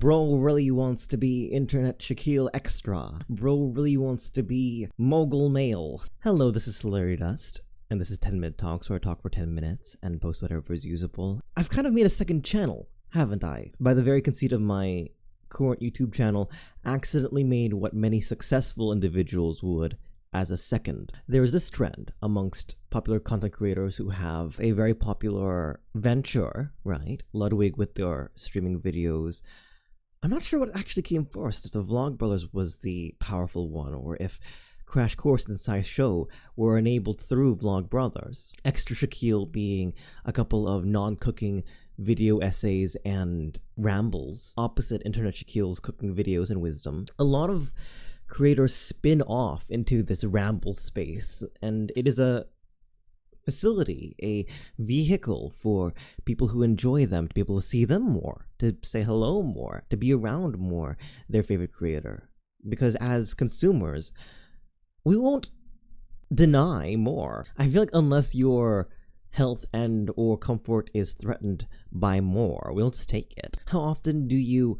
Bro really wants to be Internet Shaquille Extra. Bro really wants to be Mogul Male. Hello, this is Celerity Dust, and this is 10-minute talks, where I talk for 10 minutes and post whatever is usable. I've kind of made a second channel, haven't I? By the very conceit of my current YouTube channel, accidentally made what many successful individuals would as a second. There is this trend amongst popular content creators who have a very popular venture, right? Ludwig with their streaming videos. I'm not sure what actually came first, if the Vlogbrothers was the powerful one, or if Crash Course and SciShow were enabled through Vlogbrothers. Extra Shaquille being a couple of non-cooking video essays and rambles, opposite Internet Shaquille's cooking videos and wisdom. A lot of creators spin off into this ramble space, and it is a facility, a vehicle for people who enjoy them to be able to see them more, to say hello more, to be around more their favorite creator. Because as consumers, we won't deny more. I feel like unless your health and or comfort is threatened by more, we'll just take it. How often do you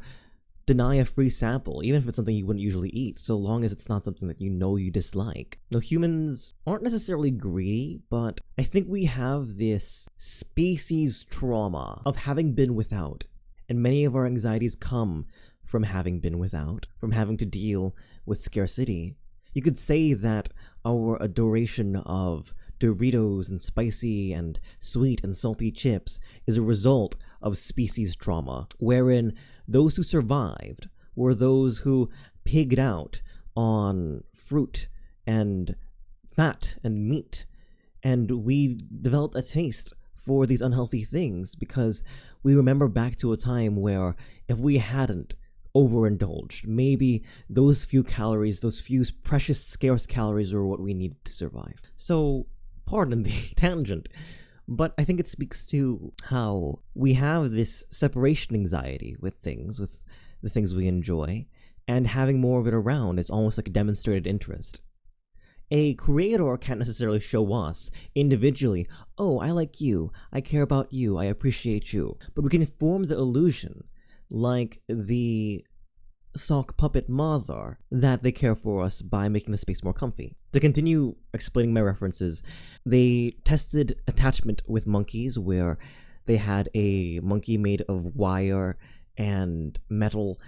deny a free sample, even if it's something you wouldn't usually eat, so long as it's not something that you know you dislike? Now, humans aren't necessarily greedy, but I think we have this species trauma of having been without, and many of our anxieties come from having been without, from having to deal with scarcity. You could say that our adoration of Doritos and spicy and sweet and salty chips is a result of species trauma, wherein those who survived were those who pigged out on fruit and fat and meat, and we developed a taste for these unhealthy things because we remember back to a time where if we hadn't overindulged, maybe those few calories, those few precious scarce calories were what we needed to survive. So, pardon the tangent, but I think it speaks to how we have this separation anxiety with the things we enjoy, and having more of it around is almost like a demonstrated interest. A creator can't necessarily show us individually, oh, I like you, I care about you, I appreciate you, but we can form the illusion, like the sock puppet mother, that they care for us by making the space more comfy. To continue explaining my references, they tested attachment with monkeys, where they had a monkey made of wire and metal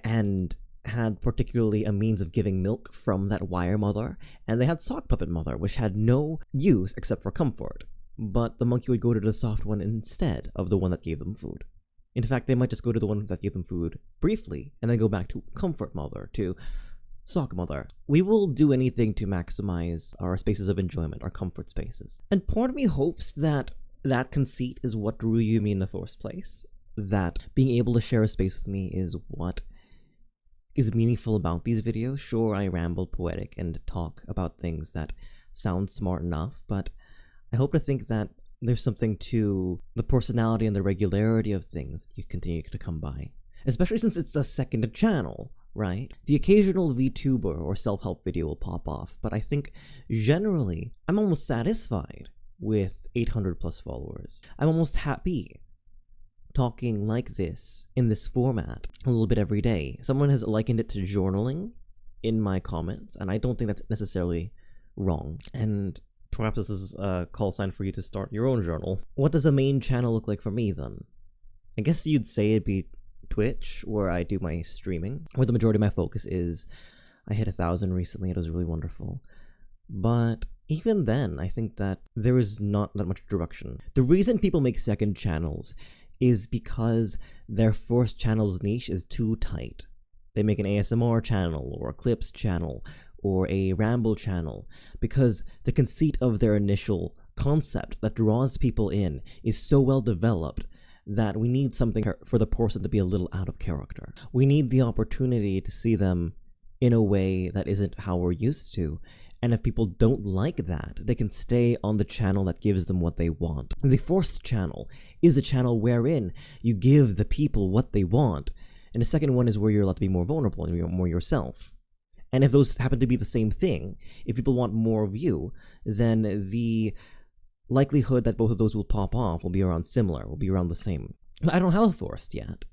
and had particularly a means of giving milk from that wire mother, and they had sock puppet mother, which had no use except for comfort, but the monkey would go to the soft one instead of the one that gave them food. In fact, they might just go to the one that gave them food briefly, and then go back to comfort mother, to sock mother. We will do anything to maximize our spaces of enjoyment, our comfort spaces. And part of me hopes that that conceit is what drew you me in the first place. That being able to share a space with me is what is meaningful about these videos. Sure, I ramble poetic and talk about things that sound smart enough, but I hope to think that there's something to the personality and the regularity of things that you continue to come by. Especially since it's a second channel, right? The occasional VTuber or self-help video will pop off, but I think generally I'm almost satisfied with 800 plus followers. I'm almost happy talking like this, in this format, a little bit every day. Someone has likened it to journaling in my comments, and I don't think that's necessarily wrong. And perhaps this is a call sign for you to start your own journal. What does a main channel look like for me, then? I guess you'd say it'd be Twitch, where I do my streaming, where the majority of my focus is. I hit 1,000 recently, it was really wonderful. But even then, I think that there is not that much direction. The reason people make second channels is because their first channel's niche is too tight. They make an ASMR channel, or a clips channel, or a ramble channel, because the conceit of their initial concept that draws people in is so well developed that we need something for the person to be a little out of character. We need the opportunity to see them in a way that isn't how we're used to, and if people don't like that, they can stay on the channel that gives them what they want. The first channel is a channel wherein you give the people what they want, and the second one is where you're allowed to be more vulnerable and you're more yourself. And if those happen to be the same thing, if people want more of you, then the likelihood that both of those will pop off will be around similar, will be around the same. I don't have a forest yet.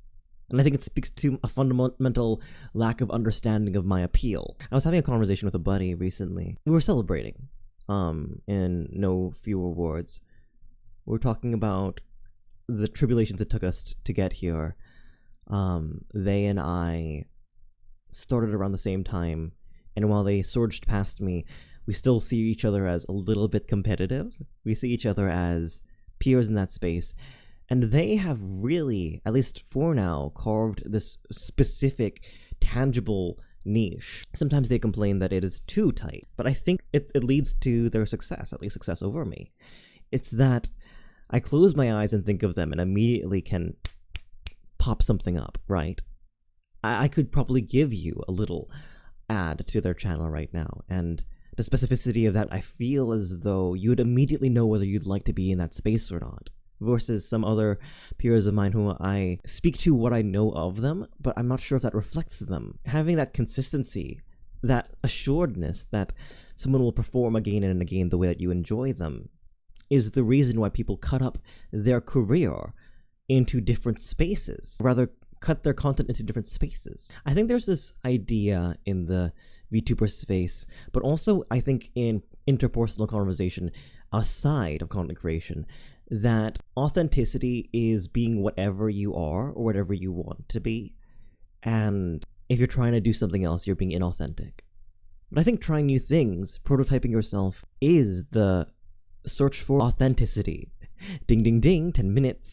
And I think it speaks to a fundamental lack of understanding of my appeal. I was having a conversation with a buddy recently. We were celebrating, in no fewer words. We were talking about the tribulations it took us to get here. They and I started around the same time, and while they surged past me, we still see each other as a little bit competitive. We see each other as peers in that space. And they have really, at least for now, carved this specific, tangible niche. Sometimes they complain that it is too tight, but I think it leads to their success, at least success over me. It's that I close my eyes and think of them and immediately can pop something up, right? I could probably give you a little ad to their channel right now, and the specificity of that, I feel as though you would immediately know whether you'd like to be in that space or not. Versus some other peers of mine who I speak to what I know of them, but I'm not sure if that reflects them. Having that consistency, that assuredness that someone will perform again and again the way that you enjoy them, is the reason why people cut up their career into different spaces. Rather, cut their content into different spaces. I think there's this idea in the VTuber space, but also I think in interpersonal conversation aside of content creation, that authenticity is being whatever you are or whatever you want to be. And if you're trying to do something else, you're being inauthentic. But I think trying new things, prototyping yourself, is the search for authenticity. Ding ding ding, 10 minutes.